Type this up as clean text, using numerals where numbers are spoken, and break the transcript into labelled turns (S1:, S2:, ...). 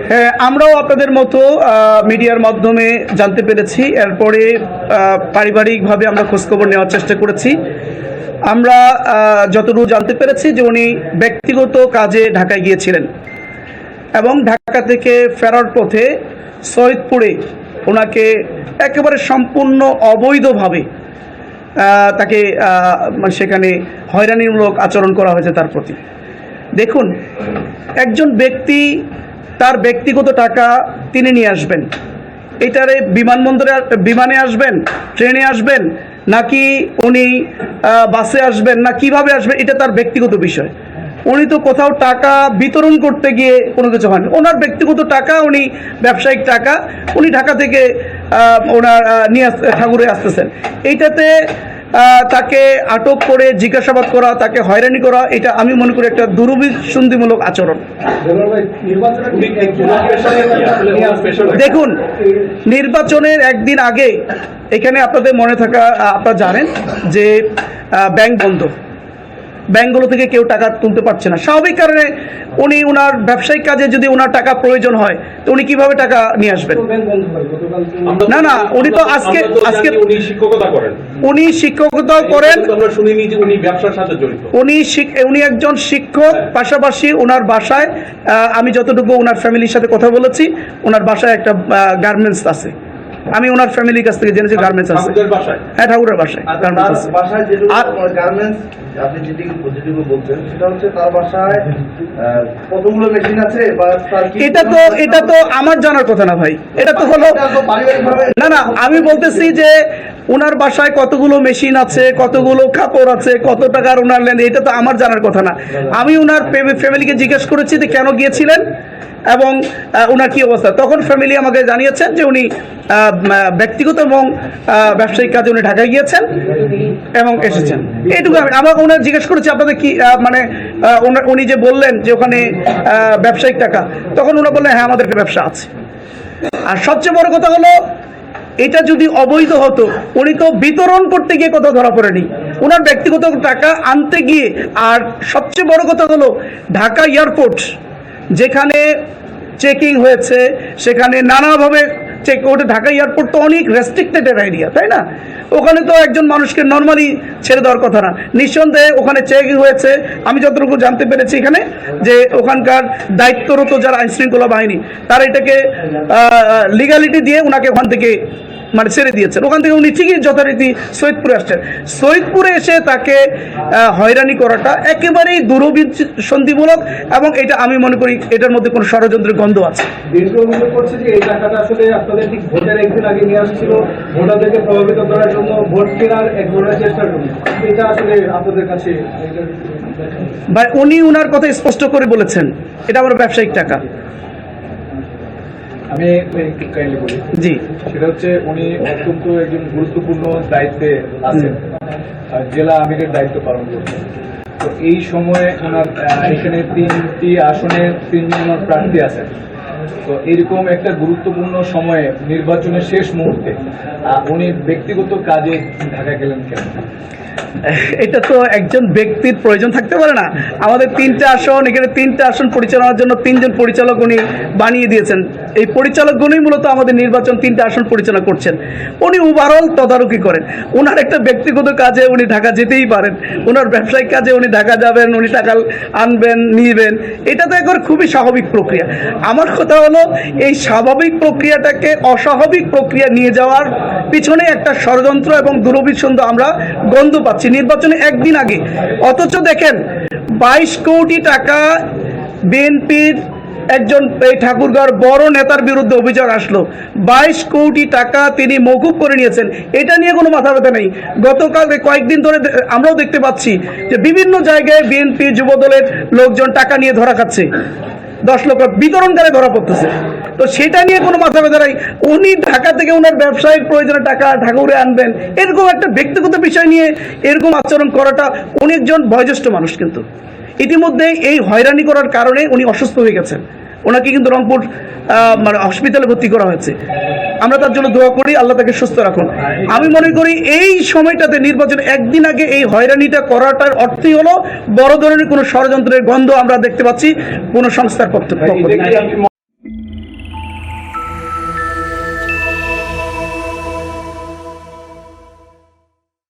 S1: হ্যাঁ, আমরাও আপনাদের মতো মিডিয়ার মাধ্যমে জানতে পেরেছি। এরপরে পারিবারিকভাবে আমরা খোঁজখবর নেওয়ার চেষ্টা করেছি। আমরা যতটুকু জানতে পেরেছি যে উনি ব্যক্তিগত কাজে ঢাকায় গিয়েছিলেন এবং ঢাকা থেকে ফেরার পথে সৈয়দপুরে ওনাকে একেবারে সম্পূর্ণ অবৈধভাবে তাকে সেখানে হয়রানিমূলক আচরণ করা হয়েছে তার প্রতি। দেখুন, একজন ব্যক্তি তার ব্যক্তিগত টাকা তিনি নিয়ে আসবেন, এটারে বিমানে আসবেন, ট্রেনে আসবেন, নাকি উনি বাসে আসবেন, না কিভাবে আসবেন, এটা তার ব্যক্তিগত বিষয়। উনি তো কোথাও টাকা বিতরণ করতে গিয়ে কোনো কিছু হয়নি। ওনার ব্যক্তিগত টাকা, উনি ব্যবসায়িক টাকা, উনি ঢাকা থেকে ওনার নিয়ে ঠাকুরে আসতেছেন। এইটাতে তাকে আটক করে জিজ্ঞাসাবাদ করা, তাকে হয়রানি করা, এটা আমি মনে করি একটা দুরভিসন্ধিমূলক আচরণ। দেখুন, নির্বাচনের একদিন আগে এখানে আপনাদের মনে থাকা, আপনারা জানেন যে ব্যাংক বন্ধ, ব্যাংকগুলো থেকে কেউ টাকা তুলতে পারছে না। স্বাভাবিক কারণে উনি ওনার ব্যবসায়িক কাজে যদি ওনার টাকা প্রয়োজন হয় তো উনি কিভাবে টাকা নিয়ে আসবেন? না না, উনি তো আজকে উনি শিক্ষকতাও করেন, উনি একজন শিক্ষক, পাশাপাশি ওনার বাসায় আমি যতটুকু ওনার ফ্যামিলির সাথে কথা বলেছি, ওনার বাসায় একটা গার্মেন্টস আছে। আমি ওনার ফ্যামিলির কাছ থেকে জেনেছি গার্মেন্টস আছে। হ্যাঁ, ঠাকুরের বাসায় গার্মেন্টস আছে।
S2: আপনি যেটুকু বলছেন সেটা হচ্ছে তার বাসায় কতগুলো মেশিন আছে,
S1: এটা তো আমার জানার কথা না ভাই, এটা তো হলো না না, আমি বলতেছি যে ওনার বাসায় কতগুলো মেশিন আছে, কতগুলো কাপড় আছে, কত টাকার ওনার লেন, এটা তো আমার জানার কথা না। আমি ওনার ফ্যামিলিকে জিজ্ঞেস করেছি যে কেন গিয়েছিলেন এবং ওনার কী অবস্থা। তখন ফ্যামিলি আমাকে জানিয়েছেন যে উনি ব্যক্তিগত এবং ব্যবসায়িক কাজে উনি ঢাকায় গিয়েছেন এবং এসেছেন। এইটুকু আমরা ওনার জিজ্ঞেস করেছি আপনাদের কি উনি যে বললেন যে ওখানে ব্যবসায়িক টাকা, তখন ওনারা বললেন হ্যাঁ আমাদের একটা ব্যবসা আছে। আর সবচেয়ে বড় কথা হলো, এটা যদি অবৈধ হতো উনি তো বিতরণ করতে গিয়ে কোথাও ধরা পড়েনি, ওনার ব্যক্তিগত টাকা আনতে গিয়ে। আর সবচেয়ে বড় কথা হলো, ঢাকা এয়ারপোর্ট যেখানে চেকিং হয়েছে, সেখানে নানাভাবে চেক ওঠে। ঢাকা এয়ারপোর্ট তো অনেক রেস্ট্রিক্টেড এরিয়া, তাই না? ওখানে তো একজন মানুষকে নর্মালি ছেড়ে দেওয়ার কথা না। নিঃসন্দেহে ওখানে চেকিং হয়েছে। আমি যতটুকু জানতে পেরেছি এখানে যে ওখানকার দায়িত্বরত যারা আইনশৃঙ্খলা বাহিনী, তারা এটাকে লিগ্যালিটি দিয়ে ওনাকে ওখান থেকে ছেড়ে দিয়েছেন। ওখান থেকে উনি ঠিকই যথারীতি সৈয়দপুরে আসছেন। সৈয়দপুরে এসে তাকে হয়রানি করাটা একেবারেই দুরভিসন্ধিমূলক এবং এটা আমি মনে করি এটার মধ্যে কোনো ষড়যন্ত্রের গন্ধ আছে।
S2: এই টাকাটা আসলে আপনাদের ঠিক ভোটের একদিন আগে নিয়ে আসছিল, ভোটারদেরকে প্রভাবিত করার জন্য, ভোট কেনার এক ধরনের চেষ্টার জন্য। এটা আসলে আপনাদের কাছে
S1: ভাই, উনি ওনার কথা স্পষ্ট করে বলেছেন এটা আমার ব্যবসায়িক টাকা।
S3: আমি একটু কাইন্ডলি বলি।
S1: জি,
S3: সেটা হচ্ছে উনি অত্যন্ত একজন গুরুত্বপূর্ণ দায়িত্বে আছেন, জেলা আমিরের দায়িত্ব পালন করছেন। তো এই সময়ে ওনার এখানে 3টি আসনে 3 জন প্রার্থী আছেন। তো এইরকম একটা গুরুত্বপূর্ণ সময়ে, নির্বাচনের শেষ মুহূর্তে উনি ব্যক্তিগত কাজে ঢাকা গেলেন কেন?
S1: এটা তো একজন ব্যক্তির প্রয়োজন থাকতে পারে না। আমাদের 3টা আসন, এখানে 3টা আসন পরিচালনার জন্য 3 জন পরিচালক উনি বানিয়ে দিয়েছেন। এই পরিচালকগণই মূলত আমাদের নির্বাচন 3টা আসন পরিচালনা করছেন। উনি ওভারঅল তদারকি করেন। ওনার একটা ব্যক্তিগত কাজে উনি ঢাকা যেতেই পারেন, ওনার ব্যবসায়িক কাজে উনি ঢাকা যাবেন, উনি টাকা আনবেন, নিবেন, এটা তো একবার খুবই স্বাভাবিক প্রক্রিয়া। আমার কথা হলো, এই স্বাভাবিক প্রক্রিয়াটাকে অস্বাভাবিক প্রক্রিয়া নিয়ে যাওয়ার পিছনে একটা ষড়যন্ত্র এবং দুরভিসন্ধি আমরা গন্ধ পাচ্ছি নির্বাচনে একদিন আগে। অথচ দেখেন 22 কোটি টাকা বিএনপির একজন এই ঠাকুরগাঁওর বড় নেতার বিরুদ্ধে অভিযোগ আসলো। 22 কোটি টাকা তিনি মওকুফ করে নিয়েছেন। এটা নিয়ে কোনো মাথা ব্যথা নেই। গতকাল কয়েকদিন ধরে আমরাও দেখতে পাচ্ছি যে বিভিন্ন জায়গায় বিএনপি যুবদলের লোকজন টাকা নিয়ে ধরা খাচ্ছে, 10 লক্ষ বিতরণকারী ধরা পড়তেছে। তো সেটা নিয়ে কোনো মাথা ব্যথা নাই। উনি ঢাকা থেকে ওনার ব্যবসায়িক প্রয়োজনে টাকা ঠাকুরে আনবেন, এরকম একটা ব্যক্তিগত বিষয় নিয়ে এরকম আচরণ করাটা, উনি একজন বয়োজ্যেষ্ঠ মানুষ, কিন্তু ইতিমধ্যে এই হয়রানি করার কারণে উনি অসুস্থ হয়ে গেছেন। ওনাকে কিন্তু রংপুর হসপিটালে ভর্তি করা হয়েছে। আমরা তার জন্য দোয়া করি, আল্লাহ তাকে সুস্থ রাখুন। আমি মনে করি এই সময়টাতে নির্বাচন একদিন আগে এই হয়রানিটা করাটার অর্থই হলো বড় ধরনের কোনো ষড়যন্ত্রের গন্ধ আমরা দেখতে পাচ্ছি কোনো সংস্থার পক্ষ থেকে।